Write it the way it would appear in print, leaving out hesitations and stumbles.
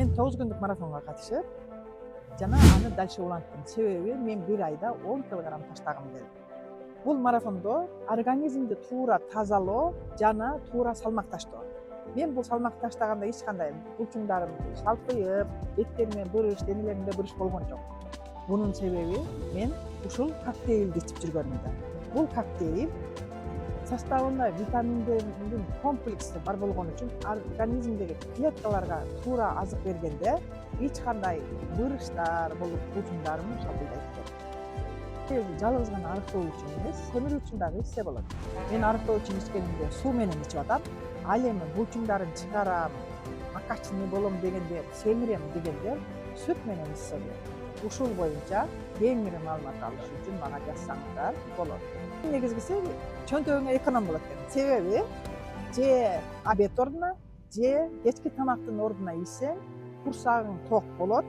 Мен 9 күндүк марафонго катышып, жана аны дальше уланттым. Себеби мен 1 айда 10 килограмм таштагым келди. Бул марафондо организмди туура тазалоо жана туура салмак таштоо. Мен бул салмак таштаганда эч кандай булчуңдарым шалкыйып, беттериме бырыш, денелеримде бырыш болгон жок. Бунун себеби мен ушул коктейлди ичип жүргөнүмдө. Бул коктейл составында витаминдердин комплекси бар болгон үчүн организмдеги клеткаларга туура азык бергенде эч кандай бырыштар болуп булчуңдарым шалкыйбайт экен. Жалгыз гана арыктоо үчүн эмес, темир үчүн дагы ичсе болот. Мен арыктоо үчүн ичкенимде суу менен ичип атам. Ал эми булчуңдарын чыгарам, накачанный болом дегенде, семирем дегенде сүт менен ичсе болот. Ушул боюнча кеңири маалымат алыш үчүн мага жазсаңыздар болот. Негизгиси чөнтөгүңө эконом болот экен. Себеби же обед ордуна, же кечки тамактын ордуна ичсең, курсагың ток болот,